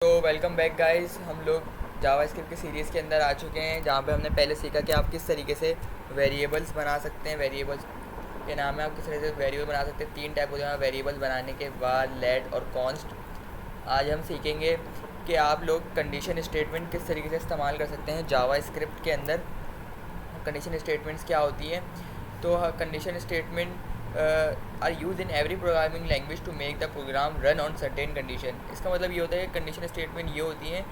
तो welcome back guys. हम लोग जावास्क्रिप्ट की सीरीज़ के अंदर आ चुके हैं, जहाँ पे हमने पहले सीखा कि आप किस तरीके से वेरिएबल्स बना सकते हैं। वेरिएबल्स के नाम है, आप किस तरह से वेरिएबल बना सकते हैं। तीन टाइप होते हैं वेरिएबल्स बनाने के बाद, लेट और कॉन्स्ट। आज हम सीखेंगे कि आप लोग कंडीशन स्टेटमेंट किस तरीके से इस्तेमाल कर सकते हैं जावास्क्रिप्ट के अंदर। कंडीशन स्टेटमेंट्स क्या होती हैं? तो condition statement are use in every programming language to make the program run on certain condition. इसका मतलब ये होता है कि कंडीशन स्टेटमेंट ये होती हैं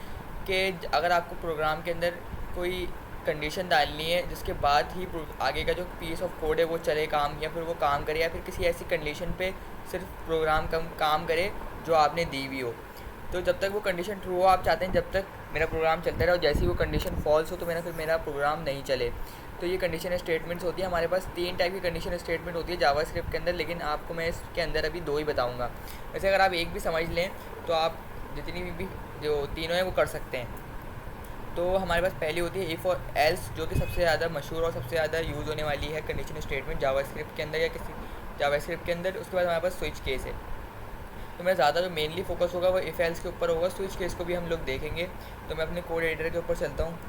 कि अगर आपको प्रोग्राम के अंदर कोई कंडीशन डालनी है जिसके बाद ही आगे का जो पीस ऑफ कोड है वो चले काम, या फिर वो काम करे, या फिर किसी ऐसी कंडीशन पे सिर्फ प्रोग्राम काम करे जो आपने दी हुई हो। तो जब तक वो कंडीशन ट्रू हो, आप चाहते हैं जब तक मेरा प्रोग्राम चलता रहे, और जैसे ही वो कंडीशन फॉल्स हो तो मेरा प्रोग्राम नहीं चले। तो ये कंडीशन स्टेटमेंट्स होती है। हमारे पास तीन टाइप की कंडीशन स्टेटमेंट होती है जावास्क्रिप्ट के अंदर, लेकिन आपको मैं इसके अंदर अभी दो ही बताऊंगा। वैसे अगर आप एक भी समझ लें तो आप जितनी भी जो तीनों हैं वो कर सकते हैं। तो हमारे पास पहली होती है इफ़ और एल्स, जो कि सबसे ज़्यादा मशहूर और सबसे ज़्यादा यूज़ होने वाली है कंडीशन स्टेटमेंट जावास्क्रिप्ट के अंदर या किसी जावास्क्रिप्ट के अंदर। उसके बाद हमारे पास स्विच केस है। तो मेरा ज़्यादा जो मेनली फोकस होगा वो इफ़ एल्स के ऊपर होगा। स्विच केस को भी हम लोग देखेंगे। तो मैं अपने कोड एडिटर के ऊपर चलता हूँ।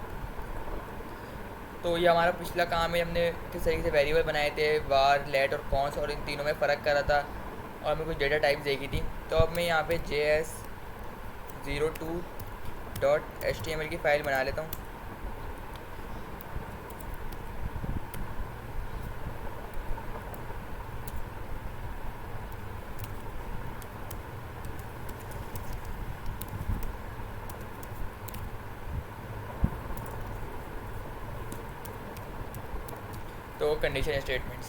तो ये हमारा पिछला काम है, हमने किस तरीके से वेरिएबल बनाए थे, वार, लेट और कॉन्स, और इन तीनों में फ़र्क करा था, और हमें कुछ डेटा टाइप देखी थी। तो अब मैं यहाँ पे JS02.html की फ़ाइल बना लेता हूँ। तो कंडीशन स्टेटमेंट्स,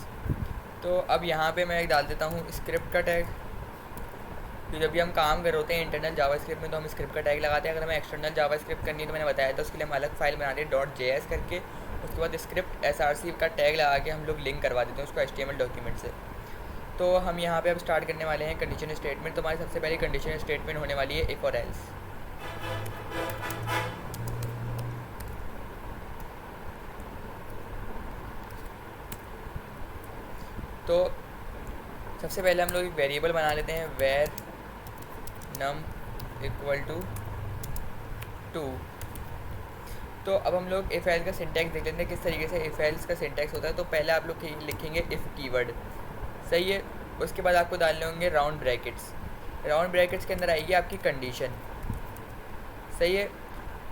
तो अब यहाँ पे मैं एक डाल देता हूँ स्क्रिप्ट का टैग। तो जब भी हम काम कर रहे होते हैं इंटरनल जावास्क्रिप्ट में तो हम स्क्रिप्ट का टैग लगाते हैं। अगर हमें एक्सटर्नल जावास्क्रिप्ट करनी है तो मैंने बताया था उसके लिए हम अलग फाइल बनाते हैं .js करके। उसके बाद स्क्रिप्ट src का टैग लगा के हम लोग लिंक करवा देते हैं उसको HTML डॉक्यूमेंट से। तो हम यहाँ पे अब स्टार्ट करने वाले हैं कंडीशन स्टेटमेंट। तो हमारी सबसे पहले कंडीशन स्टेटमेंट होने वाली है इफ़ और एल्स। तो सबसे पहले हम लोग एक वेरिएबल बना लेते हैं, वेर नम इक्वल टू 2। तो अब हम लोग इफ़ एल्स का सिंटैक्स देख लेते हैं किस तरीके से इफ़ एल्स का सिंटैक्स होता है। तो पहले आप लोग लिखेंगे इफ़ कीवर्ड, सही है। उसके बाद आपको डालने होंगे राउंड ब्रैकेट्स। राउंड ब्रैकेट्स के अंदर आएगी आपकी कंडीशन, सही है।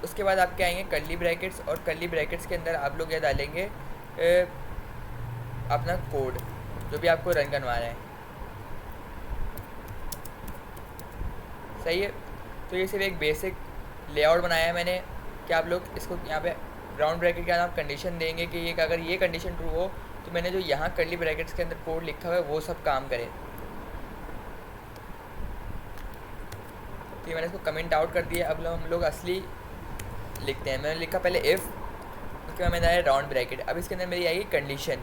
उसके बाद आपके आएंगे कर्ली ब्रैकेट्स, और कर्ली ब्रैकेट्स के अंदर आप लोग यह डालेंगे अपना कोड जो भी आपको रन करवाना है, सही है। तो ये सिर्फ एक बेसिक लेआउट बनाया है मैंने कि आप लोग इसको यहाँ पे राउंड ब्रैकेट के अंदर आप कंडीशन देंगे कि ये अगर ये कंडीशन ट्रू हो तो मैंने जो यहाँ कर्ली ब्रैकेट्स के अंदर कोड लिखा हुआ है वो सब काम करे। तो ये मैंने इसको कमेंट आउट कर दिया। अब हम लोग असली लिखते हैं। मैंने लिखा पहले इफ़, उसके बाद मैंने आया राउंड ब्रैकेट। अब इसके अंदर मेरी आएगी कंडीशन,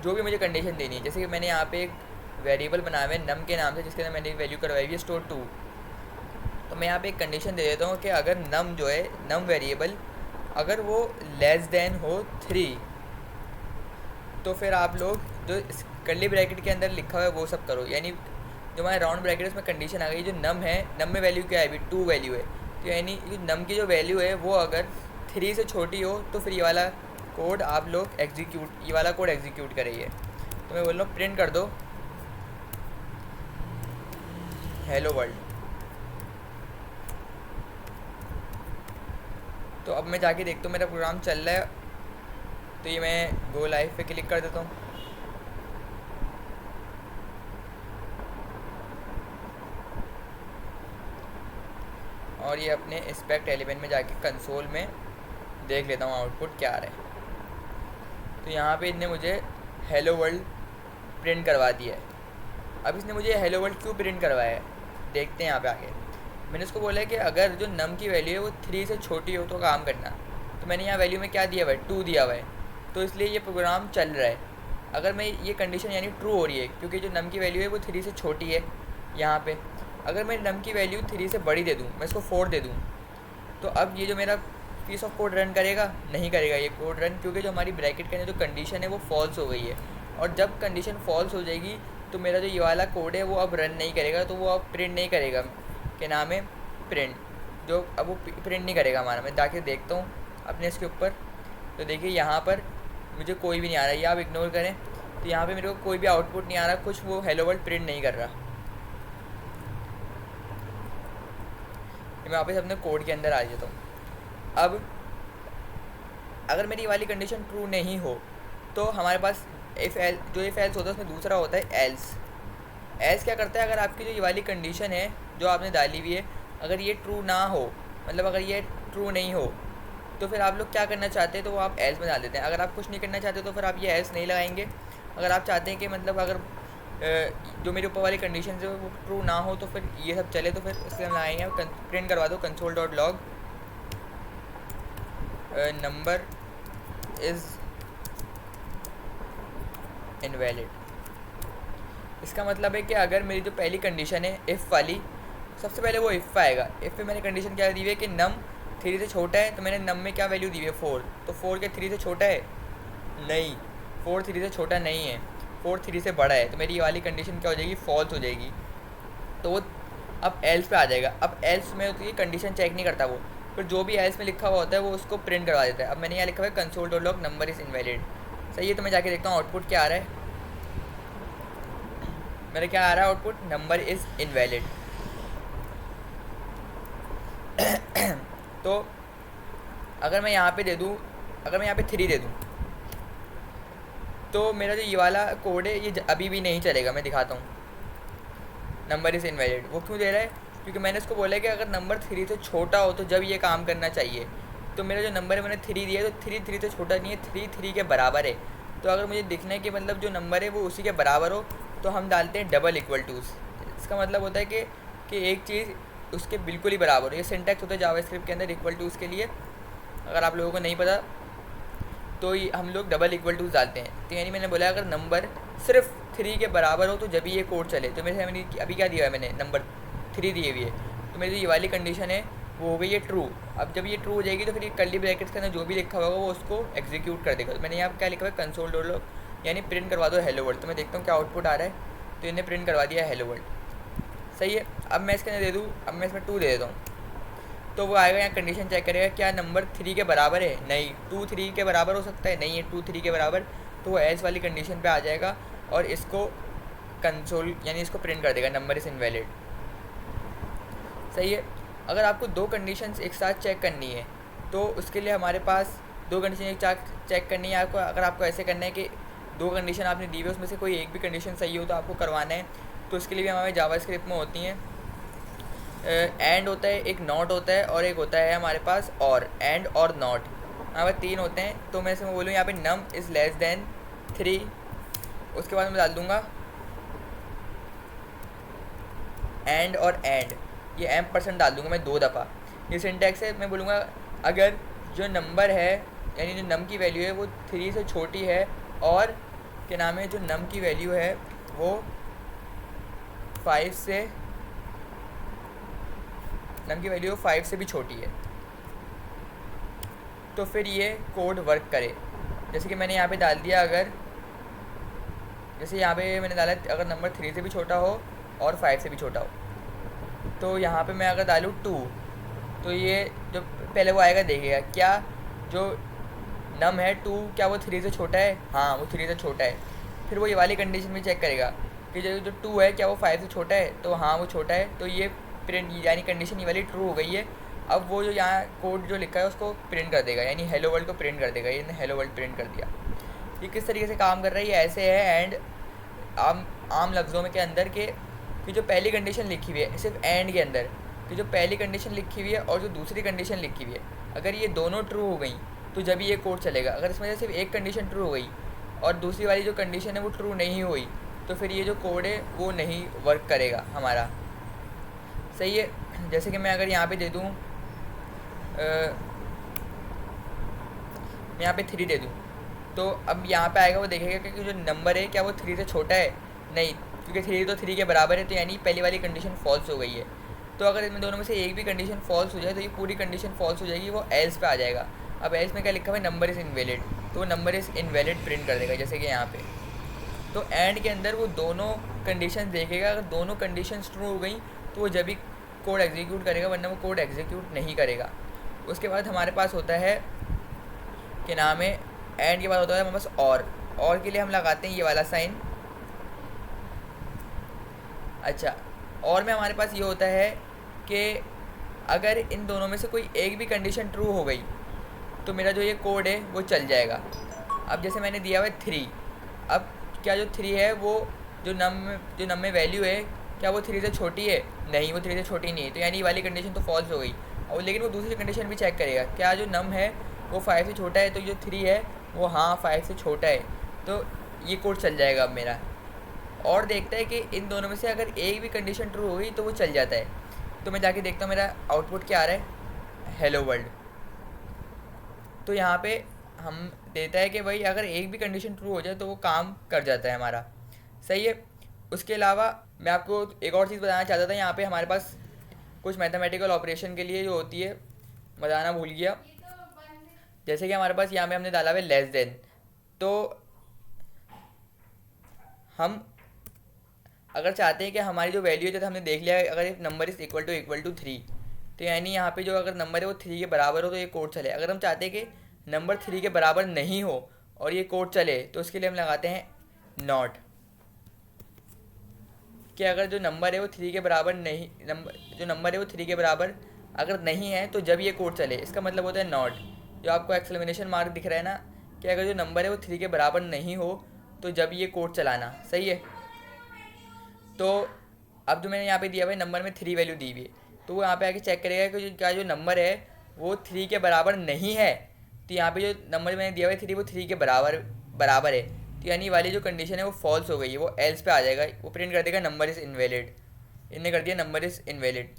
जो भी मुझे कंडीशन देनी है। जैसे कि मैंने यहाँ पे एक वेरिएबल बनाया है नम के नाम से, जिसके अंदर मैंने वैल्यू करवाई हुई है स्टोर 2। तो मैं यहाँ पे एक कंडीशन दे देता हूँ कि अगर नम जो है नम वेरिएबल अगर वो लेस देन हो 3, तो फिर आप लोग जो कर्ली ब्रैकेट के अंदर लिखा हुआ है वो सब करो। यानी जो हमारे राउंड ब्रैकेट उसमें कंडीशन आ गई, जो नम है, नम में वैल्यू क्या है, अभी 2 वैल्यू है। तो यानी जो नम की जो वैल्यू है वो अगर 3 से छोटी हो तो फिर ये वाला कोड आप लोग ये वाला कोड एग्जीक्यूट करिए। तो मैं बोल रहा हूँ प्रिंट कर दो हेलो वर्ल्ड। तो अब मैं जाके देखता हूँ मेरा प्रोग्राम चल रहा है। तो ये मैं गो लाइव पे क्लिक कर देता हूँ। और ये अपने इंस्पेक्ट एलिमेंट में जाके कंसोल में देख लेता हूँ आउटपुट क्या आ रहा है। तो यहाँ पे इसने मुझे हेलो वर्ल्ड प्रिंट करवा दिया है। अब इसने मुझे हेलो वर्ल्ड क्यों प्रिंट करवाया है देखते हैं यहाँ पे आगे। मैंने उसको बोला है कि अगर जो नम की वैल्यू है वो 3 से छोटी हो तो काम करना। तो मैंने यहाँ वैल्यू में क्या दिया हुआ है, 2 दिया हुआ है। तो इसलिए ये प्रोग्राम चल रहा है। अगर मैं ये कंडीशन यानी ट्रू हो रही है क्योंकि जो नम की वैल्यू है वो 3 से छोटी है यहाँ पे। अगर मैं नम की वैल्यू 3 से बड़ी दे दूँ, मैं इसको 4 दे दूँ, तो अब ये जो मेरा पीस ऑफ कोड रन करेगा, नहीं करेगा ये कोड रन, क्योंकि जो हमारी ब्रैकेट के अंदर जो कंडीशन है वो फॉल्स हो गई है। और जब कंडीशन फॉल्स हो जाएगी तो मेरा जो ये वाला कोड है वो अब रन नहीं करेगा, तो वो अब प्रिंट नहीं करेगा, क्या नाम है, प्रिंट। जो अब वो प्रिंट नहीं करेगा हमारा। मैं जाके देखता हूँ अपने इसके ऊपर, तो देखिए यहाँ पर मुझे कोई भी नहीं आ रहा, ये आप इग्नोर करें। तो यहाँ पे मेरे को कोई भी आउटपुट नहीं आ रहा, कुछ वो हेलो वर्ल्ड प्रिंट नहीं कर रहा। मैं वापस अपने कोड के अंदर आ जाता हूँ। अब अगर मेरी वाली कंडीशन ट्रू नहीं हो तो हमारे पास इफ़ एल, जो इफ़ एल्स होता है उसमें दूसरा होता है एल्स। एल्स क्या करता है, अगर आपकी जो ये वाली कंडीशन है जो आपने डाली हुई है, अगर ये ट्रू ना हो, मतलब अगर ये ट्रू नहीं हो, तो फिर आप लोग क्या करना चाहते हैं, तो वो आप एल्स में डाल देते हैं। अगर आप कुछ नहीं करना चाहते तो फिर आप ये एल्स नहीं लगाएंगे। अगर आप चाहते हैं कि मतलब अगर जो मेरे ऊपर वाली कंडीशन है वो ट्रू ना हो तो फिर ये सब चले, तो फिर इसलिए हम लगाएंगे प्रिंट करवा दो console.log नंबर इज़ इनवैलिड। इसका मतलब है कि अगर मेरी जो पहली कंडीशन है इफ़ वाली, सबसे पहले वो इफ़ आएगा। इफ़ में मैंने कंडीशन क्या दी हुई है कि नम 3 से छोटा है, तो मैंने नम में क्या वैल्यू दी हुई है 4, तो 4 के 3 से छोटा है नहीं, 4 3 से छोटा नहीं है, 4 3 से बड़ा है, तो मेरी ये वाली कंडीशन क्या हो जाएगी, फॉल्स हो जाएगी। तो वो अब एल्स पे आ जाएगा। अब एल्स में तो ये कंडीशन चेक नहीं करता वो, फिर जो भी एल्स में लिखा हुआ होता है वो उसको प्रिंट करवा देता है। अब मैंने यहाँ लिखा हुआ है console.log नंबर इज़ इनवैलिड। सही है, तो मैं जाके देखता हूँ आउटपुट क्या आ रहा है। मेरा क्या आ रहा है आउटपुट, नंबर इज़ इनवैलिड। तो अगर मैं यहाँ पे दे दूँ, अगर मैं यहाँ पे 3 दे दूँ, तो मेरा जो ये वाला कोड है ये अभी भी नहीं चलेगा। मैं दिखाता हूँ, नंबर इज़ इनवैलिड। वो क्यों दे रहा है, क्योंकि मैंने उसको बोला है कि अगर नंबर 3 से छोटा हो तो जब ये काम करना चाहिए। तो मेरा जो नंबर है मैंने 3 दिया है, तो 3 3 से छोटा नहीं है, 3 3 के बराबर है। तो अगर मुझे दिखना है कि मतलब जो नंबर है वो उसी के बराबर हो, तो हम डालते हैं डबल इक्वल टूज़। इसका मतलब होता है कि एक चीज़ उसके बिल्कुल ही बराबर हो। ये सिंटैक्स होता है जावास्क्रिप्ट के अंदर इक्वल टूज़ के लिए। अगर आप लोगों को नहीं पता तो हम लोग डबल इक्वल टूज़ डालते हैं। तो यानी मैंने बोला अगर नंबर सिर्फ 3 के बराबर हो तो जब ये कोड चले। तो मेरे मैंने अभी क्या दिया है, मैंने नंबर 3 दिए हुई है, तो मेरी ये वाली कंडीशन है वो हो गई है ट्रू। अब जब ये ट्रू हो जाएगी तो फिर ये कर्ली ब्रैकेट्स के अंदर जो भी लिखा होगा वो उसको एग्जीक्यूट कर देगा। तो मैंने यहाँ क्या लिखा हुआ है, console.log यानी प्रिंट करवा दो हेलो वर्ल्ड। तो मैं देखता हूँ क्या आउटपुट आ रहा है। तो इन्हें प्रिंट करवा दिया हेलो वर्ल्ड। सही है, अब मैं इसके अंदर दे दूँ, अब मैं इसमें 2 दे देता हूँ, तो वो आएगा यहाँ कंडीशन चेक करेगा क्या नंबर 3 के बराबर है, नहीं। 2 3 के बराबर हो सकता है, नहीं है 2 3 के बराबर, तो वो एल्स वाली कंडीशन पे आ जाएगा और इसको कंसोल यानी इसको प्रिंट कर देगा नंबर इज़ इनवैलिड। सही है। अगर आपको 2 कंडीशंस एक साथ चेक करनी है तो उसके लिए हमारे पास 2 कंडीशन एक साथ चेक करनी है आपको। अगर आपको ऐसे करना है कि 2 कंडीशन आपने दी हुई उसमें से कोई एक भी कंडीशन सही हो तो आपको करवाना है, तो उसके लिए भी हमारे जावास्क्रिप्ट में होती हैं एंड होता है, एक नॉट होता है और एक होता है हमारे पास और एंड और नॉट। हमारे पास 3 होते हैं। तो मैं इसमें बोलूँ यहाँ पे नम इज़ लेस देन 3, उसके बाद मैं डाल दूँगा एंड और एंड, ये % डाल दूँगा मैं 2 दफ़ा। ये सिंटैक्स है। मैं बोलूँगा अगर जो नंबर है यानी जो नम की वैल्यू है वो 3 से छोटी है और क्या नाम है जो नम की वैल्यू है वो 5 से नम की वैल्यू 5 से भी छोटी है, तो फिर ये कोड वर्क करे। जैसे कि मैंने यहाँ पे डाल दिया, अगर जैसे यहाँ पे मैंने डाला अगर नंबर 3 से भी छोटा हो और 5 से भी छोटा हो, तो यहाँ पे मैं अगर डालूँ 2, तो ये जो पहले वो आएगा देखेगा क्या जो नम है 2 क्या वो 3 से छोटा है, हाँ वो 3 से छोटा है। फिर वो ये वाली कंडीशन में चेक करेगा कि जो 2 है क्या वो 5 से छोटा है, तो हाँ वो छोटा है, तो ये प्रिंट यानी कंडीशन ये वाली ट्रू हो गई है। अब वो जो यहाँ कोड जो लिखा है उसको प्रिंट कर देगा, यानी हेलो वर्ल्ड को प्रिंट कर देगा। ये हेलो वर्ल्ड प्रिंट कर दिया। ये किस तरीके से काम कर रहा है, ये ऐसे है एंड आम लफ्ज़ों में के अंदर के कि जो पहली कंडीशन लिखी हुई है सिर्फ एंड के अंदर कि जो पहली कंडीशन लिखी हुई है और जो दूसरी कंडीशन लिखी हुई है, अगर ये दोनों ट्रू हो गई तो जब ये कोड चलेगा। अगर इसमें से सिर्फ एक कंडीशन ट्रू हो गई और दूसरी वाली जो कंडीशन है वो ट्रू नहीं हुई, तो फिर ये जो कोड है वो नहीं वर्क करेगा हमारा। सही है। जैसे कि मैं अगर यहाँ पे दे दूँ मैं यहाँ पे 3 दे दूँ, तो अब यहाँ पे आएगा वो देखेगा कि जो नंबर है क्या वो 3 से छोटा है, नहीं, क्योंकि 3 तो 3 के बराबर है, तो यानी पहली वाली कंडीशन फॉल्स हो गई है। तो अगर इसमें दोनों में से एक भी कंडीशन फॉल्स हो जाए तो ये पूरी कंडीशन फॉल्स हो जाएगी, वो एल्स पे आ जाएगा। अब एल्स में क्या लिखा हुआ है, नंबर इज़ इनवैलिड, तो वो नंबर इज़ इनवैलिड प्रिंट कर देगा जैसे कि यहाँ पे। तो एंड के अंदर वो दोनों कंडीशन देखेगा, अगर दोनों कंडीशन ट्रू हो गई तो वो जब भी कोड एग्जीक्यूट करेगा, वरना वो कोड एग्जीक्यूट नहीं करेगा। उसके बाद हमारे पास होता है कि नाम है एंड के बाद होता है हमारे पास और के लिए हम लगाते हैं ये वाला साइन। अच्छा, और में हमारे पास ये होता है कि अगर इन दोनों में से कोई एक भी कंडीशन ट्रू हो गई तो मेरा जो ये कोड है वो चल जाएगा। अब जैसे मैंने दिया हुआ है 3, अब क्या जो 3 है वो जो नम में वैल्यू है क्या वो 3 से छोटी है? नहीं, वो 3 से छोटी नहीं है, तो यानी ये वाली कंडीशन तो फॉल्स हो गई। और लेकिन वो दूसरी कंडीशन भी चेक करेगा, क्या जो नम है वो 5 से छोटा है? तो जो 3 है वो हाँ 5 से छोटा है, तो ये कोड चल जाएगा अब मेरा। और देखता है कि इन दोनों में से अगर एक भी कंडीशन ट्रू हो गई तो वो चल जाता है। तो मैं जाके देखता हूँ मेरा आउटपुट क्या आ रहा है, हेलो वर्ल्ड। तो यहाँ पे हम देता है कि भाई अगर एक भी कंडीशन ट्रू हो जाए तो वो काम कर जाता है हमारा। सही है। उसके अलावा मैं आपको एक और चीज़ बताना चाहता था। यहाँ पे हमारे पास कुछ मैथमेटिकल ऑपरेशन के लिए जो होती है, बताना भूल गया। जैसे कि हमारे पास यहाँ पे हमने डाला हुआ है लेस देन, तो हम अगर चाहते हैं कि हमारी जो वैल्यू है, जैसे हमने देख लिया है अगर नंबर इज़ इक्वल टू 3, तो यानी यहाँ पे जो अगर नंबर है वो 3 के बराबर हो तो ये कोड चले। अगर हम चाहते हैं कि नंबर 3 के बराबर नहीं हो और ये कोड चले तो उसके लिए हम लगाते हैं नॉट, कि अगर जो नंबर है वो 3 के बराबर नहीं, जो नंबर है वो 3 के बराबर अगर नहीं है तो जब ये कोड चले, इसका मतलब होता है नॉट। जो आपको एक्सक्लेमेशन मार्क दिख रहा है ना, कि अगर जो नंबर है वो 3 के बराबर नहीं हो तो जब ये कोड चलाना। सही है। तो अब जो मैंने यहाँ पे दिया हुआ है नंबर में 3 वैल्यू दी हुई है, तो वो यहाँ पे आके चेक करेगा कि क्या जो नंबर है वो 3 के बराबर नहीं है। तो यहाँ पे जो नंबर मैंने दिया हुआ है 3, वो 3 के बराबर है, तो यानी वाली जो कंडीशन है वो फॉल्स हो गई है, वो एल्स पे आ जाएगा, वो प्रिंट कर देगा नंबर इज़ इनवैलिड। इनने कर दिया नंबर इज़ इनवैलिड।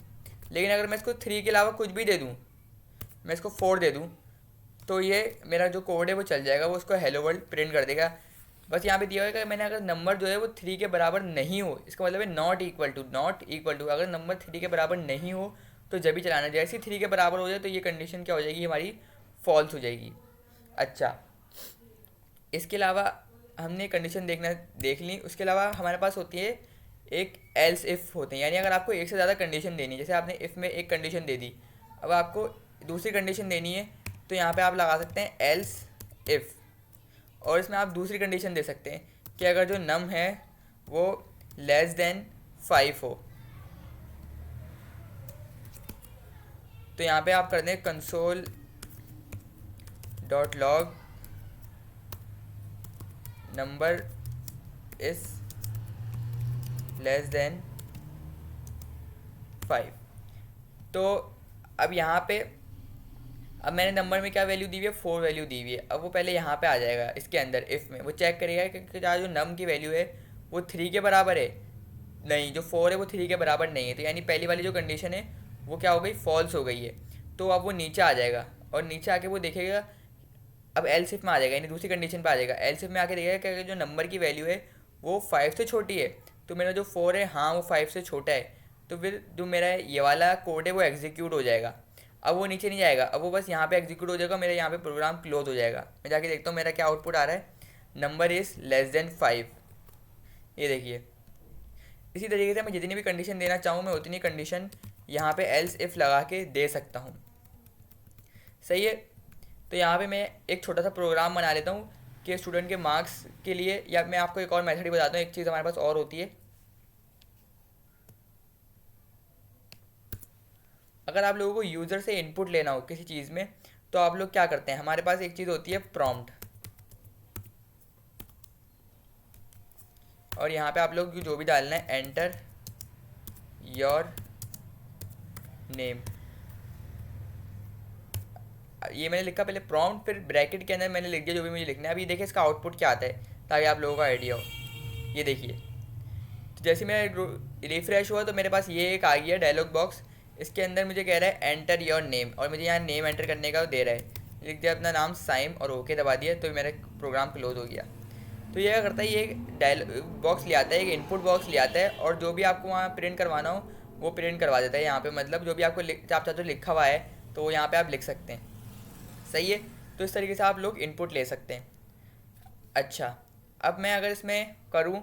लेकिन अगर मैं इसको 3 के अलावा कुछ भी दे दूँ, मैं इसको 4 दे दूँ, तो ये मेरा जो कोड है वो चल जाएगा, वो उसको हेलो वर्ल्ड प्रिंट कर देगा। बस यहाँ पे दिया हुआ है कि मैंने अगर नंबर जो है वो 3 के बराबर नहीं हो, इसका मतलब है नॉट इक्वल टू, अगर नंबर 3 के बराबर नहीं हो तो जब भी चलाना। जैसे ही 3 के बराबर हो जाए तो ये कंडीशन क्या हो जाएगी, हमारी फॉल्स हो जाएगी। अच्छा, इसके अलावा हमने कंडीशन देख ली। उसके अलावा हमारे पास होती है एक एल्स इफ़ होते हैं, यानी अगर आपको एक से ज़्यादा कंडीशन देनी है, जैसे आपने इफ़ में एक कंडीशन दे दी, अब आपको दूसरी कंडीशन देनी है, तो यहाँ पे आप लगा सकते हैं एल्स इफ़। और इसमें आप दूसरी कंडीशन दे सकते हैं कि अगर जो नम है वो लेस देन 5 हो, तो यहाँ पे आप कर दें console dot log number is less than 5। तो अब यहाँ पे अब मैंने नंबर में क्या वैल्यू दी हुई है, 4 वैल्यू दी हुई है। अब वो पहले यहाँ पे आ जाएगा, इसके अंदर इफ़ में वो चेक करेगा कि जो नम की वैल्यू है वो 3 के बराबर है। नहीं, जो 4 है वो 3 के बराबर नहीं है, तो यानी पहली वाली जो कंडीशन है वो क्या हो गई, फॉल्स हो गई है। तो अब वो नीचे आ जाएगा और नीचे आके वो देखेगा, अब एल्स इफ में आ जाएगा, यानी दूसरी कंडीशन पे आ जाएगा। एल्स इफ में आके देखेगा कि अगर जो नंबर की वैल्यू है वो 5 से छोटी है, तो मेरा जो 4 है हाँ वो 5 से छोटा है, तो फिर जो मेरा ये वाला कोड है वो एग्जीक्यूट हो जाएगा। अब वो नीचे नहीं जाएगा, अब वो बस यहाँ पे एग्जीक्यूट हो जाएगा, मेरा यहाँ पे प्रोग्राम क्लोज हो जाएगा। मैं जाके देखता हूँ मेरा क्या आउटपुट आ रहा है, नंबर इज़ लेस देन 5। ये देखिए, इसी तरीके से मैं जितनी भी कंडीशन देना चाहूँ मैं उतनी कंडीशन यहाँ पे एल्स इफ़ लगा के दे सकता हूँ। सही है। तो यहाँ पे मैं एक छोटा सा प्रोग्राम बना लेता हूँ कि स्टूडेंट के मार्क्स के लिए, या मैं आपको एक और मेथड ही बताता हूँ। एक चीज़ हमारे पास और होती है, अगर आप लोगों को यूज़र से इनपुट लेना हो किसी चीज़ में, तो आप लोग क्या करते हैं, हमारे पास एक चीज़ होती है प्रॉम्प्ट, और यहाँ पे आप लोग जो भी डालना है एंटर योर नेम, ये मैंने लिखा पहले प्रॉम्प्ट, फिर ब्रैकेट के अंदर मैंने लिख दिया जो भी मुझे लिखना है। अब ये देखिए इसका आउटपुट क्या आता है, ताकि आप लोगों का आइडिया हो। ये देखिए, तो जैसे मैं रिफ्रेश हुआ तो मेरे पास ये एक आ गया डायलॉग बॉक्स, इसके अंदर मुझे कह रहा है एंटर योर नेम, और मुझे यहाँ नेम एंटर करने का दे रहा है। लिख दिया अपना नाम साइम और ओके दबा दिया, तो मेरा प्रोग्राम क्लोज हो गया। तो ये क्या करता है, ये एक डायलॉग बॉक्स ले आता है, एक इनपुट बॉक्स ले आता है, और जो भी आपको वहाँ प्रिंट करवाना हो वो प्रिंट करवा देता है। यहाँ पे मतलब जो भी आपको आप चाहते हो लिखा हुआ है तो वो यहाँ पे आप लिख सकते हैं। सही है। तो इस तरीके से आप लोग इनपुट ले सकते हैं। अच्छा, अब मैं अगर इसमें करूँ,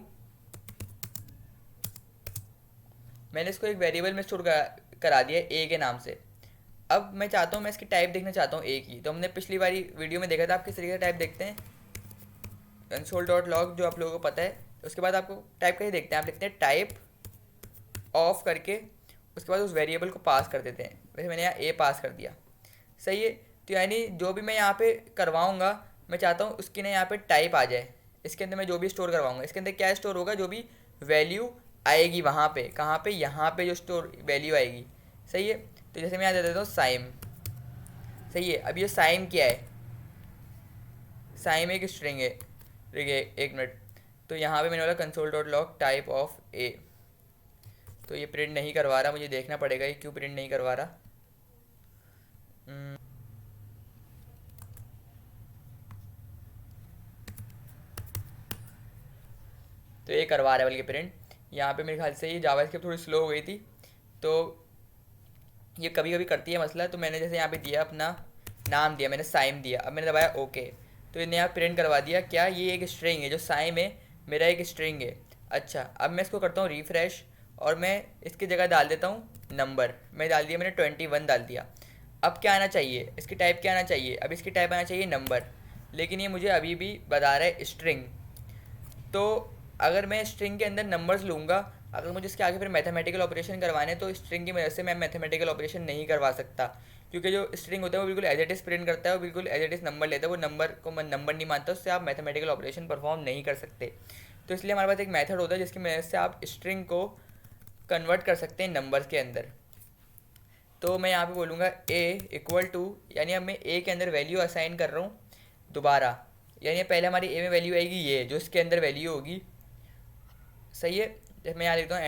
मैंने इसको एक वेरिएबल में स्टोर करा दिया ए के नाम से। अब मैं चाहता हूँ, मैं इसकी टाइप देखना चाहता हूँ ए की। तो हमने पिछली वाली वीडियो में देखा था, आप किस तरीके से टाइप देखते हैं, कंसोल डॉट लॉग जो आप लोगों को पता है। उसके बाद आपको टाइप कैसे देखते हैं, आप लिखते हैं टाइप ऑफ करके, उसके बाद उस वेरिएबल को पास कर देते हैं। वैसे मैंने यहाँ ए पास कर दिया, सही है। तो यानी जो भी मैं यहाँ पे करवाऊँगा, मैं चाहता हूँ उसकी ना यहाँ पे टाइप आ जाए। इसके अंदर मैं जो भी स्टोर करवाऊँगा, इसके अंदर क्या स्टोर होगा, जो भी वैल्यू आएगी वहाँ पे, कहाँ पे, यहाँ पे जो स्टोर वैल्यू आएगी, सही है। तो जैसे मैं यहाँ दे देता हूँ साइम, सही है। अब ये साइम क्या है, साइम एक स्ट्रिंग है। देखिए एक मिनट, तो यहाँ पे मैंने बोला console dot log type of a, तो ये प्रिंट नहीं करवा रहा, मुझे देखना पड़ेगा ये क्यों प्रिंट नहीं करवा रहा। तो ये करवा रहा है बल्कि प्रिंट। यहाँ पे मेरे ख्याल से ये जावास्क्रिप्ट थोड़ी स्लो हो गई थी, तो ये कभी कभी करती है मसला। तो मैंने जैसे यहाँ पे दिया अपना नाम, दिया मैंने साइम दिया, अब मैंने दबाया ओके, तो इन्हें यहाँ प्रिंट करवा दिया क्या, ये एक स्ट्रिंग है, जो साइम है मेरा एक स्ट्रिंग है। अच्छा, अब मैं इसको करता हूँ रिफ्रेश, और मैं इसकी जगह डाल देता हूँ नंबर। मैं डाल दिया, मैंने 21 डाल दिया। अब क्या आना चाहिए, इसकी टाइप क्या आना चाहिए, अब इसकी टाइप आना चाहिए नंबर, लेकिन ये मुझे अभी भी बता रहा है स्ट्रिंग। तो अगर मैं स्ट्रिंग के अंदर नंबर्स लूँगा, अगर मुझे इसके आगे फिर मैथमेटिकल ऑपरेशन करवाने, तो स्ट्रिंग की मदद से मैं मैथमेटिकल ऑपरेशन नहीं करवा सकता, क्योंकि जो स्ट्रिंग होता है वो बिल्कुल एज इट इज़ प्रिंट करता है, वो बिल्कुल एज इट इज़ नंबर लेता है, वो नंबर को नंबर नहीं मानता, उससे आप मैथमेटिकल ऑपरेशन परफॉर्म नहीं कर सकते। तो इसलिए हमारे पास एक मेथड होता है जिसकी मदद से आप स्ट्रिंग को कन्वर्ट कर सकते हैं नंबर्स के अंदर। तो मैं यहाँ पे बोलूँगा ए इक्वल टू, यानी अब मैं ए के अंदर वैल्यू असाइन कर रहा हूँ दोबारा, यानी पहले हमारी ए में वैल्यू आएगी ये जो इसके अंदर वैल्यू होगी, सही है। जैसे मैं यहाँ लिखता हूँ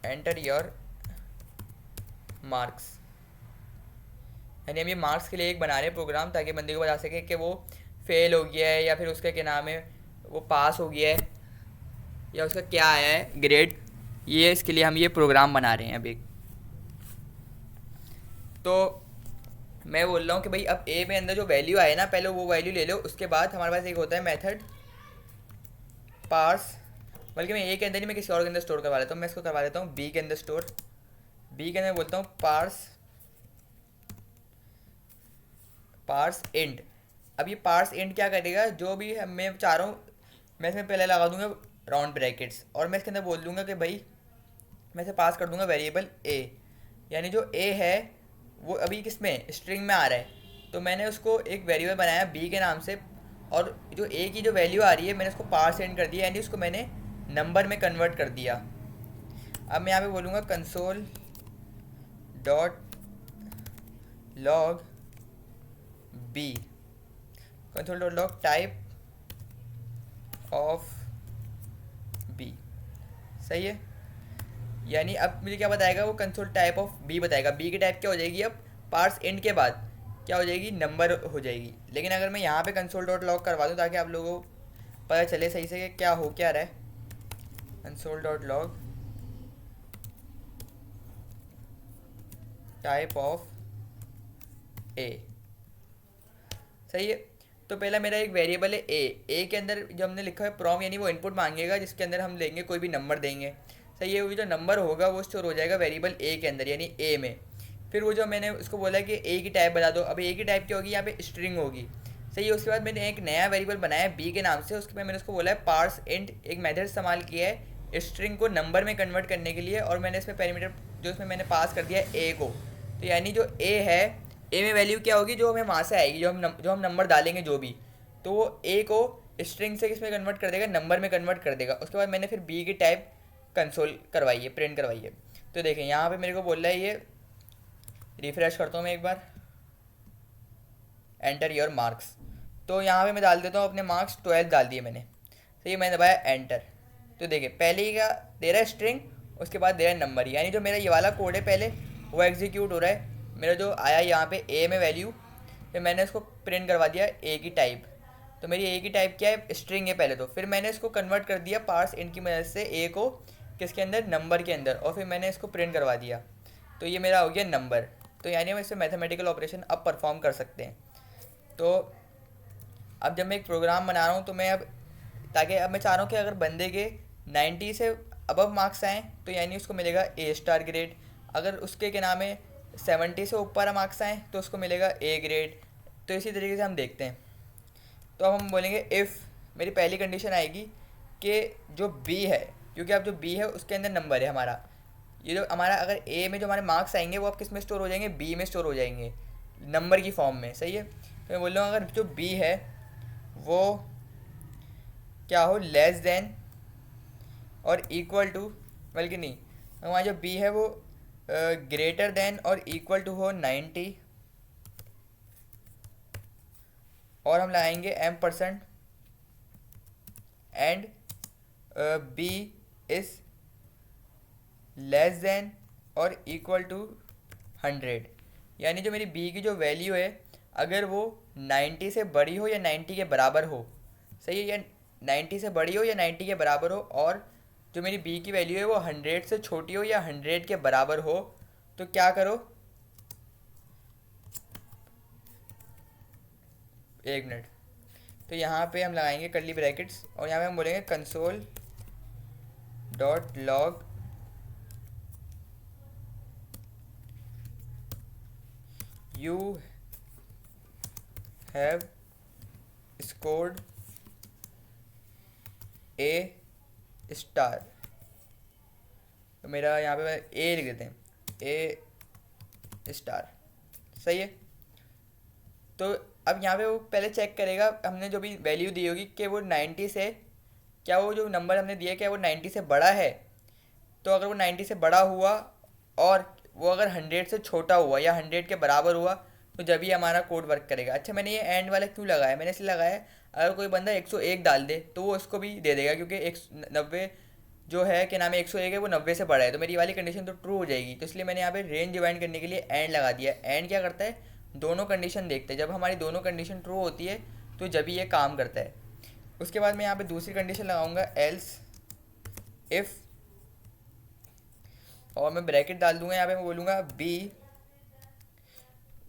एंटर योर मार्क्स, यानी हम ये मार्क्स के लिए एक बना रहे हैं प्रोग्राम, ताकि बंदे को बता सके कि वो फेल हो गया है या फिर उसका क्या नाम है, वो पास हो गया है, या उसका क्या आया है ग्रेड। ये इसके लिए हम ये प्रोग्राम बना रहे हैं अभी। तो मैं बोल रहा हूँ कि भाई अब ए में अंदर जो वैल्यू आए ना, पहले वो वैल्यू ले लो, उसके बाद हमारे पास एक होता है मेथड पार्स, बल्कि मैं ए के अंदर नहीं, मैं किसी और के अंदर स्टोर करवा लेता हूँ। मैं इसको करवा लेता हूँ बी के अंदर स्टोर, बी के अंदर बोलता हूँ पार्स इंट। अब ये पार्स इंट क्या करेगा, जो भी मैं चाह रहा हूँ, मैं इसमें पहले लगा दूंगा राउंड ब्रैकेट्स, और मैं इसके अंदर बोल दूंगा कि भाई मैं इसे पास कर दूंगा वेरिएबल ए, यानी जो ए है वो अभी किस में, स्ट्रिंग में आ रहा है। तो मैंने उसको एक वेरिएबल बनाया बी के नाम से, और जो ए की जो वैल्यू आ रही है मैंने उसको पार्स इंट कर दिया, यानी उसको मैंने नंबर में कन्वर्ट कर दिया। अब मैं यहाँ पे बोलूँगा console dot log B, console dot log type of B, सही है। यानी अब मुझे क्या बताएगा, वो कंसोल टाइप ऑफ बी बताएगा। बी की टाइप क्या हो जाएगी, अब पार्स इंट के बाद क्या हो जाएगी, नंबर हो जाएगी। लेकिन अगर मैं यहाँ पे कंसोल डॉट लॉग करवा दूँ, ताकि आप लोगों को पता चले सही से कि क्या हो क्या रहा है, console dot log type of a, सही है। तो पहला मेरा एक वेरिएबल है ए के अंदर जो हमने लिखा है प्रॉम, यानी वो इनपुट मांगेगा जिसके अंदर हम लेंगे कोई भी नंबर देंगे, सही है। वो जो नंबर होगा वो स्टोर हो जाएगा वेरिएबल ए के अंदर, यानी ए में। फिर वो जो मैंने उसको बोला कि ए की टाइप बता दो, अब ए की टाइप क्या होगी, यहाँ पे स्ट्रिंग होगी, सही है। उसके बाद मैंने एक नया वेरिएबल बनाया बी के नाम से, उसके बाद मैंने उसको बोला है पार्स इंट, एक मेथड इस्तेमाल किया है स्ट्रिंग को नंबर में कन्वर्ट करने के लिए, और मैंने इसमें पैरामीटर जो इसमें मैंने पास कर दिया है ए को। तो यानी जो ए है, ए में वैल्यू क्या होगी, जो हमें वहाँ से आएगी, जो हम नंबर डालेंगे जो भी, तो वो ए को स्ट्रिंग से किस में कन्वर्ट कर देगा, नंबर में कन्वर्ट कर देगा। उसके बाद मैंने फिर बी की टाइप कंसोल करवाई है, प्रिंट करवाई है। तो देखें यहाँ पे मेरे को बोल रहा है, ये रिफ्रेश करता हूँ मैं एक बार, एंटर योर मार्क्स। तो यहाँ पे मैं डाल देता हूँ अपने मार्क्स 12 डाल दिए मैंने, तो ये मैंने दबाया एंटर। तो देखिए पहले ही क्या दे रहा है, स्ट्रिंग, उसके बाद दे रहा है नंबर, यानी जो मेरा ये वाला कोड है पहले वो एग्जीक्यूट हो रहा है। मेरा जो आया यहाँ पे ए में वैल्यू, फिर मैंने इसको प्रिंट करवा दिया ए की टाइप। तो मेरी ए की टाइप क्या है, स्ट्रिंग है पहले तो, फिर मैंने इसको कन्वर्ट कर दिया पार्स इंट की मदद से ए को किसके अंदर, नंबर के अंदर, और फिर मैंने इसको प्रिंट करवा दिया। तो ये मेरा हो गया नंबर। तो यानी हम इससे मैथमेटिकल ऑपरेशन अब परफॉर्म कर सकते हैं। तो अब जब मैं एक प्रोग्राम बना रहा हूँ, तो मैं अब ताकि अब मैं चाह रहा हूँ कि अगर बंदे के 90 से अबव मार्क्स आएँ तो यानी उसको मिलेगा ए स्टार ग्रेड। अगर उसके क्या नाम है 70 से ऊपर मार्क्स आएँ तो उसको मिलेगा ए ग्रेड। तो इसी तरीके से हम देखते हैं। तो अब हम बोलेंगे इफ़, मेरी पहली कंडीशन आएगी कि जो बी है, क्योंकि अब जो बी है उसके अंदर नंबर है हमारा, ये जो हमारा अगर ए में जो हमारे मार्क्स आएंगे वो अब किस में स्टोर हो जाएंगे, बी में स्टोर हो जाएंगे, नंबर की फॉर्म में। सही है। तो मैं बोल रहा हूँ अगर जो बी है वो क्या हो, लेस देन और इक्वल टू, बल्कि नहीं, हमारा जो बी है वो ग्रेटर देन और इक्वल टू हो 90, और हम लगाएंगे M%, and B is less than और इक्वल टू 100। यानी जो मेरी बी की जो वैल्यू है अगर वो 90 से बड़ी हो या 90 के बराबर हो, सही है, या 90 से बड़ी हो या 90 के बराबर हो, और जो मेरी बी की वैल्यू है वो 100 से छोटी हो या 100 के बराबर हो, तो क्या करो, एक मिनट, तो यहाँ पे हम लगाएंगे कर्ली ब्रैकेट्स और यहाँ पे हम बोलेंगे console dot log you have scored A star. तो मेरा यहाँ पे ए लिख देते हैं, ए स्टार। सही है। तो अब यहाँ पे वो पहले चेक करेगा हमने जो भी वैल्यू दी होगी कि वो 90 से, क्या वो जो नंबर हमने दिया क्या वो 90 से बड़ा है। तो अगर वो 90 से बड़ा हुआ और वो अगर 100 से छोटा हुआ या 100 के बराबर हुआ तो जब ही हमारा कोड वर्क करेगा। अच्छा, मैंने ये एंड वाला क्यों लगाया, मैंने इसलिए लगाया अगर कोई बंदा 101 डाल दे तो वो उसको भी दे देगा, क्योंकि 90 जो है कि नाम है 101 है वो 90 से बड़ा है, तो मेरी वाली कंडीशन तो ट्रू हो जाएगी। तो इसलिए मैंने यहाँ पे रेंज डिवाइड करने के लिए एंड लगा दिया। एंड क्या करता है, दोनों कंडीशन देखते हैं, जब हमारी दोनों कंडीशन ट्रू होती है तो जब ही ये काम करता है। उसके बाद मैं यहाँ पे दूसरी कंडीशन लगाऊंगा एल्स इफ़, और मैं ब्रैकेट डाल दूंगा यहाँ पे, मैं बोलूँगा बी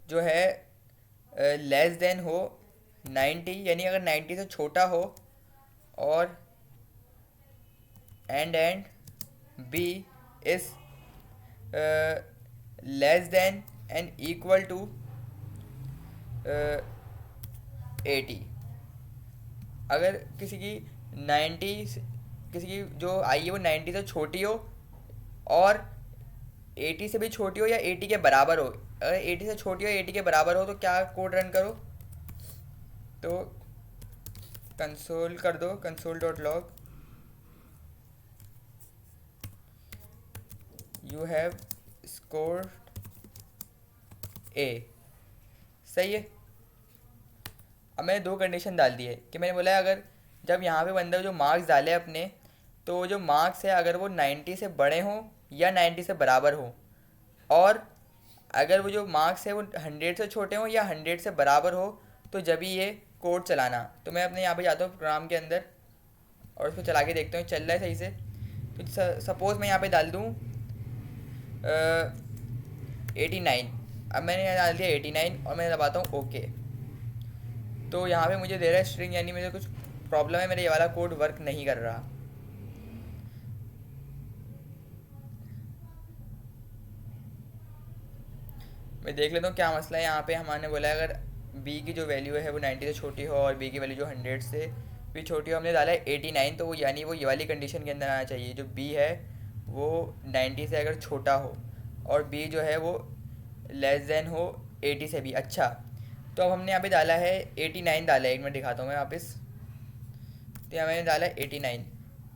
जो है लेस देन हो 90, यानी अगर 90 से छोटा हो, और and B is less than and equal to 80। अगर किसी की 90, किसी की जो आई है वो 90 से छोटी हो और 80 से भी छोटी हो या 80 के बराबर हो, अगर 80 से छोटी हो 80 के बराबर हो तो क्या कोड रन करो, तो कंसोल कर दो console dot log you have scored A. सही है। अब मैंने दो कंडीशन डाल दी है कि मैंने बोला है अगर जब यहाँ पे बंदा जो मार्क्स डाले अपने, तो जो मार्क्स है अगर वो 90 से बड़े हों या 90 से बराबर हो, और अगर वो जो मार्क्स है वो 100 से छोटे हों या 100 से बराबर हो, तो जब ही ये कोड चलाना। तो मैं अपने यहाँ पे जाता हूँ प्रोग्राम के अंदर और उसको चला के देखता हूँ चल रहा है सही से। तो सपोज़ मैं यहाँ पे डाल दूँ 89। अब मैंने यहाँ डाल दिया 89 और मैं दबाता हूँ ओके। तो यहाँ पे मुझे दे रहा है स्ट्रिंग, यानी मुझे कुछ प्रॉब्लम है, मेरे ये वाला कोड वर्क नहीं कर रहा। मैं देख लेता हूँ क्या मसला है। यहाँ पे हमारे बोला है अगर बी की जो वैल्यू है वो 90 से छोटी हो और बी की वैल्यू जो 100 से भी छोटी हो, हमने डाला है 89, तो वो यानी वो ये वाली कंडीशन के अंदर आना चाहिए, जो बी है वो 90 से अगर छोटा हो और बी जो है वो लेस देन हो 80 से भी। अच्छा, तो अब हमने यहाँ पे डाला है 89 डाला है, एक मिनट दिखाता हूँ मैं वापस। तो यहाँ मैंने डाला है 89।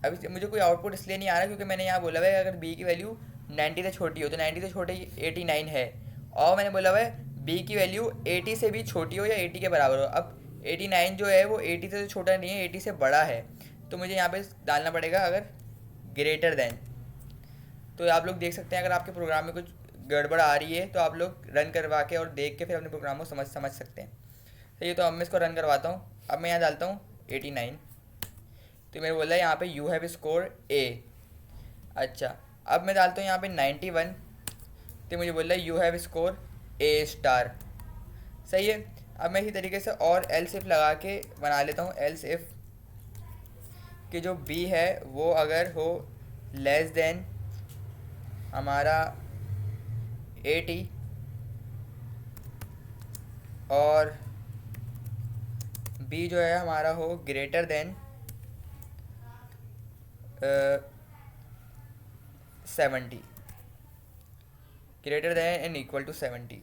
अभी मुझे कोई आउटपुट इसलिए नहीं आ रहा क्योंकि मैंने यहाँ बोला हुआ है अगर बी की वैल्यू 90 से छोटी हो, तो 90 से छोटे 89 है, और मैंने बोला हुआ है बी की वैल्यू 80 से भी छोटी हो या 80 के बराबर हो। अब 89 जो है वो 80 से छोटा नहीं है, 80 से बड़ा है, तो मुझे यहाँ पे डालना पड़ेगा अगर ग्रेटर देन। तो आप लोग देख सकते हैं अगर आपके प्रोग्राम में कुछ गड़बड़ आ रही है तो आप लोग रन करवा के और देख के फिर अपने प्रोग्राम को समझ सकते हैं। तो ये, तो अब मैं इसको रन करवाता हूँ। अब मैं यहाँ डालता हूँ 89, तो मेरे बोला है यहाँ पे यू हैव स्कोर ए। अच्छा, अब मैं डालता हूँ यहाँ पे 91, तो मुझे बोल रहा है you have score A star. सही है। अब मैं इसी तरीके से और एल्स इफ लगा के बना लेता हूँ। एल्स इफ कि जो बी है वो अगर हो लेस देन हमारा 80 और बी जो है हमारा हो greater than 70, greater than and equal to 70।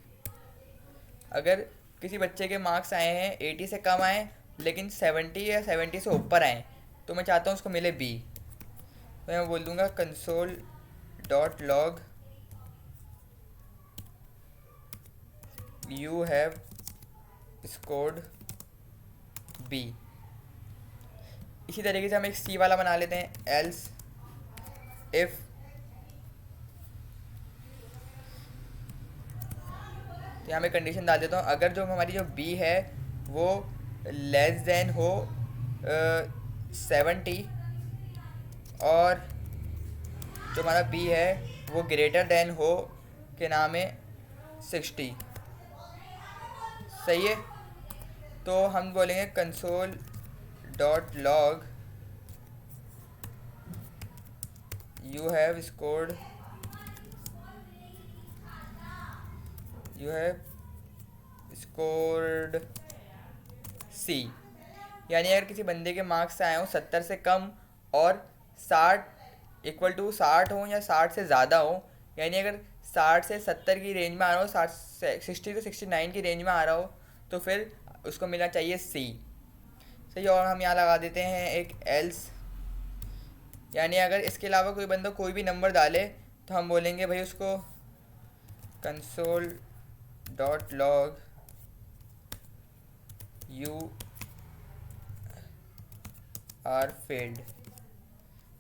अगर किसी बच्चे के मार्क्स आए हैं 80 से कम आए लेकिन 70 या 70 से ऊपर आए, तो मैं चाहता हूँ उसको मिले बी, तो मैं बोल दूँगा console dot log you have scored B. इसी तरीके से हम एक सी वाला बना लेते हैं, एल्स इफ़ तो यहाँ मैं कंडीशन डाल देता हूँ, अगर जो हमारी जो बी है वो लेस देन हो 70 और जो हमारा बी है वो ग्रेटर देन हो के नाम है 60, सही है। तो हम बोलेंगे console dot log you have scored C, यानी अगर किसी बंदे के मार्क्स आए हों 70 से कम और 60 इक्वल टू 60 हो या 60 से ज़्यादा हो, यानी अगर 60 से 70 की रेंज में आ रहा हो, 60 से 69 की रेंज में आ रहा हो, तो फिर उसको मिलना चाहिए सी, सही। और हम यहाँ लगा देते हैं एक एल्स, यानी अगर इसके अलावा कोई बंदा कोई भी नंबर डाले तो हम बोलेंगे भाई उसको console dot log you are failed,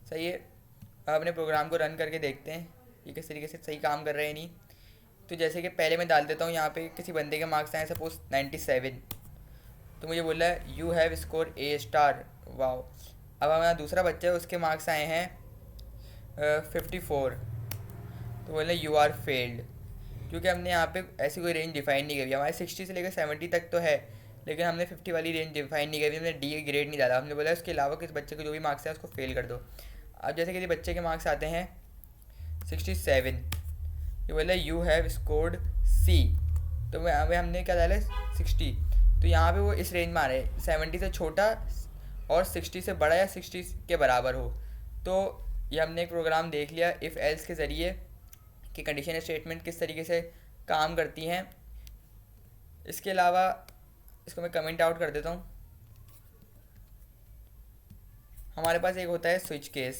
सही है। अब अपने प्रोग्राम को रन करके देखते हैं ये किस तरीके से सही काम कर रहे हैं नहीं। तो जैसे कि पहले मैं डाल देता हूँ यहाँ पे किसी बंदे के मार्क्स आए सपोज 97, तो मुझे बोला है you have score A star, wow. अब हमारा दूसरा बच्चा है उसके मार्क्स आए हैं 54, तो बोले यू आर फेल्ड, क्योंकि हमने यहाँ पे ऐसी कोई रेंज डिफाइन नहीं करी। हमारे 60 से लेकर 70 तक तो है लेकिन हमने 50 वाली रेंज डिफाइन नहीं करी, हमने डी ग्रेड नहीं डाला, हमने बोला उसके अलावा किस बच्चे को जो भी मार्क्स है उसको फेल कर दो। अब जैसे किसी बच्चे के मार्क्स आते हैं 67, ये बोला यू हैव स्कोर्ड सी, तो हमें हमने क्या डाला 60, तो यहाँ पे वो इस रेंज में आ रहे हैं 70 से छोटा और 60 से बड़ा या 60 के बराबर हो। तो ये हमने एक प्रोग्राम देख लिया इफ़ एल्स के ज़रिए कि कंडीशन स्टेटमेंट किस तरीके से काम करती हैं। इसके अलावा इसको मैं कमेंट आउट कर देता हूँ। हमारे पास एक होता है स्विच केस,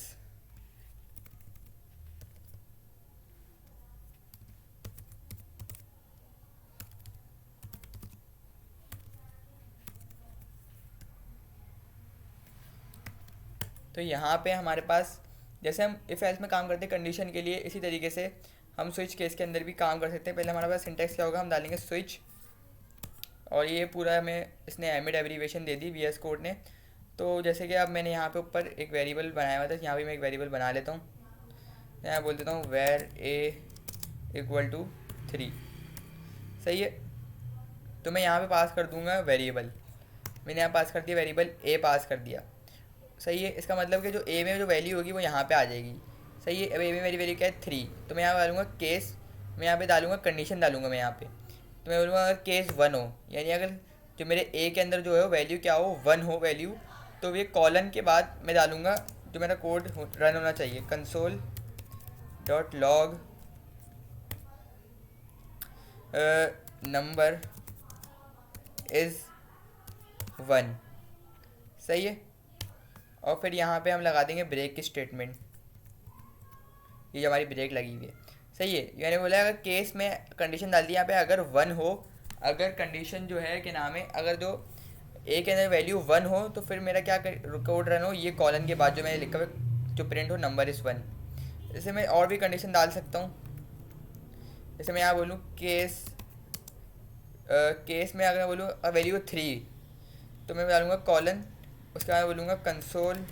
तो यहाँ पे हमारे पास जैसे हम इफ़ एल्स में काम करते हैं कंडीशन के लिए, इसी तरीके से हम स्विच केस के अंदर भी काम कर सकते हैं। पहले हमारे पास सिंटेक्स क्या होगा, हम डालेंगे स्विच, और ये पूरा हमें इसने एमिड एब्रीवेशन दे दी VS कोड ने। तो जैसे कि अब मैंने यहाँ पे ऊपर एक वेरिएबल बनाया हुआ था, यहाँ भी मैं एक वेरिएबल बना लेता हूँ, यहाँ बोल देता हूँ वेर ए इक्वल टू 3, सही है। तो मैं यहाँ पे पास कर दूँगा वेरिएबल, मैंने यहाँ पास कर दिया वेरिएबल ए पास कर दिया, सही है। इसका मतलब कि जो ए में जो वैल्यू होगी वो यहाँ पे आ जाएगी, सही है। अब ए में मेरी वैल्यू क्या है 3, तो मैं यहाँ डालूंगा केस, मैं यहाँ पे डालूंगा कंडीशन डालूंगा मैं यहाँ पे, तो मैं बोलूँगा अगर केस 1 हो, यानी अगर जो मेरे ए के अंदर जो है वैल्यू क्या हो 1 हो वैल्यू, तो ये कॉलन के बाद मैं डालूंगा जो मेरा कोड रन होना चाहिए, console dot log number is 1, सही है। और फिर यहाँ पे हम लगा देंगे ब्रेक की स्टेटमेंट, ये जो हमारी ब्रेक लगी हुई है, सही है। यानी बोला अगर केस में कंडीशन डाल दी यहाँ पे अगर 1 हो, अगर कंडीशन जो है कि नाम है अगर जो ए के अंदर वैल्यू 1 हो तो फिर मेरा क्या कोड रन हो, ये कॉलन के बाद जो मैंने लिखा हुआ जो प्रिंट हो नंबर इज़ 1। जैसे मैं और भी कंडीशन डाल सकता हूँ, जैसे मैं यहाँ बोलूँ केस में अगर मैं बोलूँ वैल्यू 3, तो मैं डालूँगा कॉलन, उसके बाद बोलूँगा console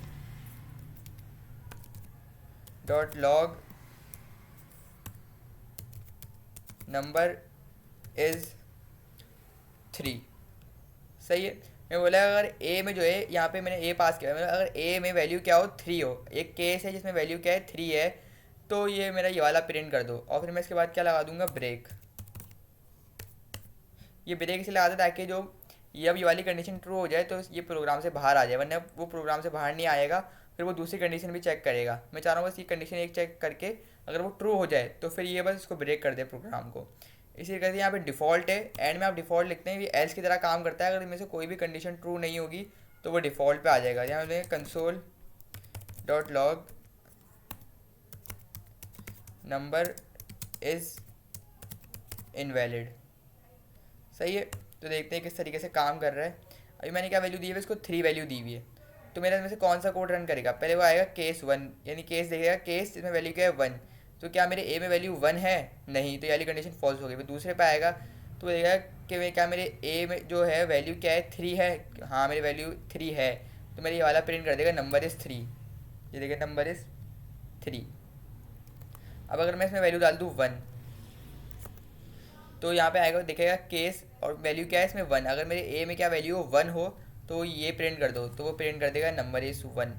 dot log number is 3, सही है। मैं बोला अगर ए में जो है यहाँ पे मैंने ए पास किया, मतलब अगर ए में वैल्यू क्या हो, 3 हो, एक केस है जिसमें वैल्यू क्या है, 3 है, तो ये मेरा ये वाला प्रिंट कर दो। और फिर मैं इसके बाद क्या लगा दूंगा, ब्रेक। ये ब्रेक इसलिए लगाता है ताकि जो ये अब ये वाली कंडीशन ट्रू हो जाए तो ये प्रोग्राम से बाहर आ जाए, वरना वो प्रोग्राम से बाहर नहीं आएगा, फिर वो दूसरी कंडीशन भी चेक करेगा। मैं चाह रहा हूँ बस ये कंडीशन एक चेक करके अगर वो ट्रू हो जाए तो फिर ये बस इसको ब्रेक कर दे प्रोग्राम को। इसी करके यहाँ पे डिफ़ॉल्ट है, एंड में आप डिफ़ॉल्ट लिखते हैं, ये एल्स की तरह काम करता है। अगर इनमें से कोई भी कंडीशन ट्रू नहीं होगी तो वो डिफ़ॉल्ट पे आ जाएगा। यहाँ पे console dot log number is invalid. सही है, तो देखते हैं किस तरीके से काम कर रहा है। अभी मैंने क्या वैल्यू दी है, इसको 3 वैल्यू दी हुई है। तो मेरा इसमें से कौन सा कोड रन करेगा, पहले वो आएगा केस 1, यानी केस देखेगा, केस इसमें वैल्यू क्या है 1, तो क्या मेरे ए में वैल्यू 1 है, नहीं, तो ये वाली कंडीशन फॉल्स हो गई। फिर दूसरे पे आएगा तो देखेगा कि क्या मेरे ए में जो है वैल्यू क्या है, 3 है, हाँ मेरी वैल्यू 3 है, तो मेरे ये वाला प्रिंट कर देगा नंबर इज़ 3। ये देखिए नंबर इज़ 3। अब अगर मैं इसमें वैल्यू डाल दूँ 1, तो यहाँ पे आएगा दिखेगा केस और वैल्यू क्या है इसमें 1। अगर मेरे ए में क्या वैल्यू हो 1 हो तो ये प्रिंट कर दो, तो वो प्रिंट कर देगा नंबर इज़ 1।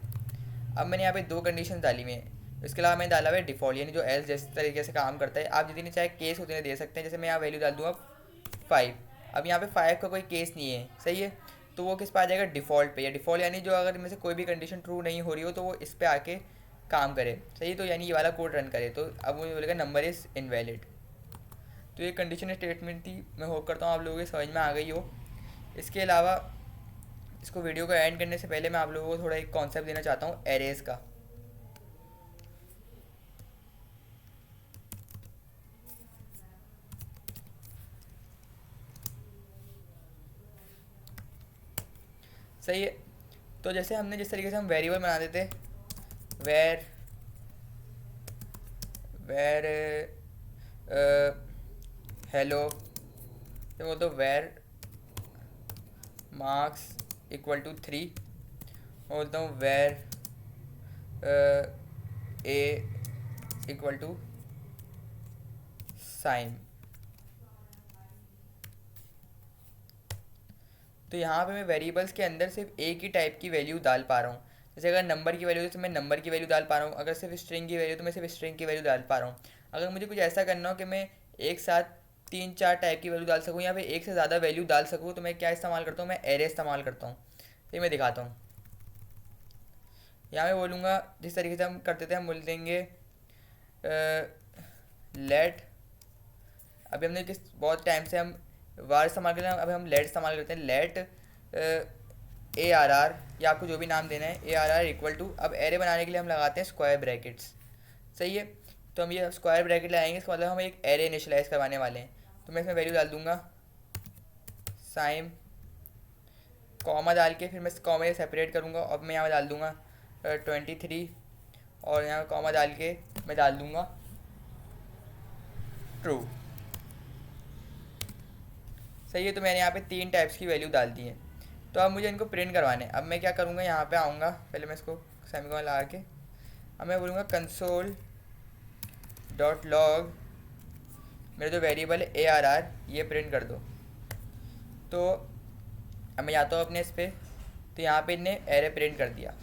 अब मैंने यहाँ पे 2 कंडीशन डाली हुई हैं, इसके अलावा मैंने डाला हुआ है डिफ़ॉल्ट, यानी जो एल्स जिस तरीके से काम करता है। आप जितनी चाहे केस उतने दे सकते हैं। जैसे मैं यहाँ वैल्यू डाल दूँगा 5, अब यहाँ पे 5 का कोई केस नहीं है, सही है, तो वो किस पे आ जाएगा, डिफ़ॉल्ट पे। या डिफ़ॉल्ट यानी जो अगर इनमें से कोई भी कंडीशन ट्रू नहीं हो रही हो तो वो इस पर आके काम करे, सही है, तो यानी ये वाला कोड रन करे। तो अब मुझे बोलेगा नंबर इज़ इनवैलिड। तो ये कंडीशन स्टेटमेंट थी, मैं होप करता हूँ आप लोगों को समझ में आ गई हो। इसके अलावा इसको वीडियो को एंड करने से पहले मैं आप लोगों को थोड़ा एक कॉन्सेप्ट देना चाहता हूँ एरेज़ का। सही है, तो जैसे हमने जिस तरीके से हम वेरिएबल बना देते, वेर वेर हेलो, तो वो तो वेर मार्क्स इक्वल टू 3, बोलता हूँ where A equal to sign. तो यहाँ पे मैं वेरिएबल्स के अंदर सिर्फ एक ही टाइप की वैल्यू डाल पा रहा हूँ। जैसे अगर नंबर की वैल्यू है तो मैं नंबर की वैल्यू डाल पा रहा हूँ, अगर सिर्फ स्ट्रिंग की वैल्यू तो मैं सिर्फ स्ट्रिंग की वैल्यू डाल पा रहा हूँ। अगर मुझे कुछ ऐसा करना हो कि मैं एक साथ 3-4 टाइप की वैल्यू डाल सकूँ या फिर एक से ज़्यादा वैल्यू डाल सकूँ, तो मैं क्या इस्तेमाल करता हूँ, मैं एरे इस्तेमाल करता हूँ। तो ये मैं दिखाता हूँ। यहाँ मैं बोलूँगा जिस तरीके से हम करते थे, हम बोल देंगे लेट, अभी हमने किस बहुत टाइम से हम वार इस्तेमाल करते हैं, अभी हम लेट इस्तेमाल करते हैं। लेट ए आर आर, या आपको जो भी नाम देना है, A R R equal to, अब एरे बनाने के लिए हम लगाते हैं स्क्वायर ब्रैकेट्स, सही है। तो हम ये स्क्वायर ब्रैकेट लगाएंगे, इसका मतलब हम एक एरे इनिशियलाइज करवाने वाले हैं। तो मैं इसमें वैल्यू डाल दूंगा साइन, कॉमा डाल के फिर मैं कॉमा सेपरेट करूँगा। अब मैं यहाँ डाल दूँगा 23, और यहाँ कॉमा डाल के मैं डाल दूँगा ट्रू, सही है। तो मैंने यहाँ पे 3 टाइप्स की वैल्यू डाल दी है। तो अब मुझे इनको प्रिंट करवाने, अब मैं क्या करूँगा, यहाँ पे आऊँगा, पहले मैं इसको सेमीकोलन लगा के, अब मैं बोलूँगा कंसोल डॉट लॉग मेरा जो वेरिएबल है ए आर आर, ये प्रिंट कर दो। तो अब मैं जाता हूँ अपने इस पर, तो यहाँ पे इनने एरे प्रिंट कर दिया।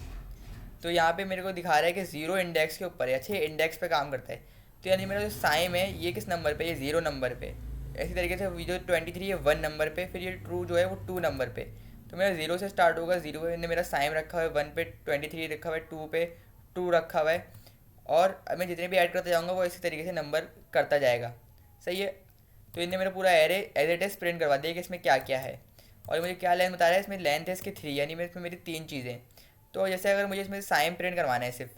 तो यहाँ पे मेरे को दिखा रहा है कि 0 इंडेक्स के ऊपर है, अच्छे इंडेक्स पे काम करता है। तो यानी मेरा जो साइम है ये किस नंबर पे, ये 0 नंबर पे। इसी तरीके से जो 23 है 1 नंबर पे, फिर ये ट्रू जो है वो 2 नंबर पे। तो मेरा 0 से स्टार्ट होगा, 0 पे ने मेरा साइम रखा हुआ है, 1 पे 23 रखा हुआ है, 2 पे 2 रखा हुआ है, और अब मैं जितने भी ऐड करता जाऊँगा वो इसी तरीके से नंबर करता जाएगा, सही है। तो इनने मेरा पूरा array as it is print करवा दिया कि इसमें क्या क्या है। और मुझे क्या लेंथ बता रहा है, इसमें लेंथ है इसकी 3, यानी मेरे इसमें मेरी 3 चीज़ें। तो जैसे अगर मुझे इसमें साइन प्रिंट करवाना है सिर्फ,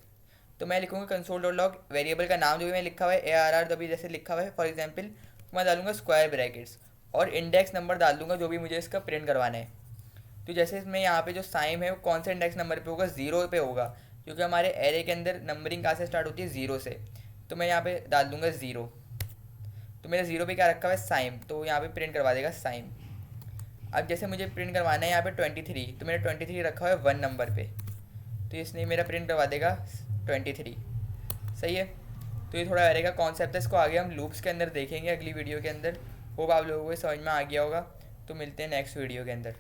तो मैं लिखूँगा कंसोल डॉट लॉग, वेरिएबल का नाम जो भी मैं लिखा हुआ है ए आर आर, तभी जैसे लिखा हुआ है फॉर एग्जांपल, मैं डालूंगा स्क्वायर ब्रैकेट्स और इंडेक्स नंबर डाल दूंगा जो भी मुझे इसका प्रिंट करवाना है। तो जैसे इसमें यहाँ पे जो साइम है वो कौन से इंडेक्स नंबर पे होगा, 0 पे होगा, क्योंकि हमारे एरे के अंदर नंबरिंग कहाँ से स्टार्ट होती है, 0 से। तो मैं यहाँ पे डाल दूंगा 0, तो मेरे 0 पे क्या रखा हुआ है, साइम, तो यहाँ पे प्रिंट करवा देगा साइम। अब जैसे मुझे प्रिंट करवाना है यहाँ पे 23, तो मेरा 23 रखा हुआ है 1 नंबर पे, तो इसने मेरा प्रिंट करवा देगा 23, सही है। तो ये थोड़ा एरे का कॉन्सेप्ट है, इसको आगे हम लूप्स के अंदर देखेंगे अगली वीडियो के अंदर। होप आप लोगों को समझ में आ गया होगा। तो मिलते हैं नेक्स्ट वीडियो के अंदर।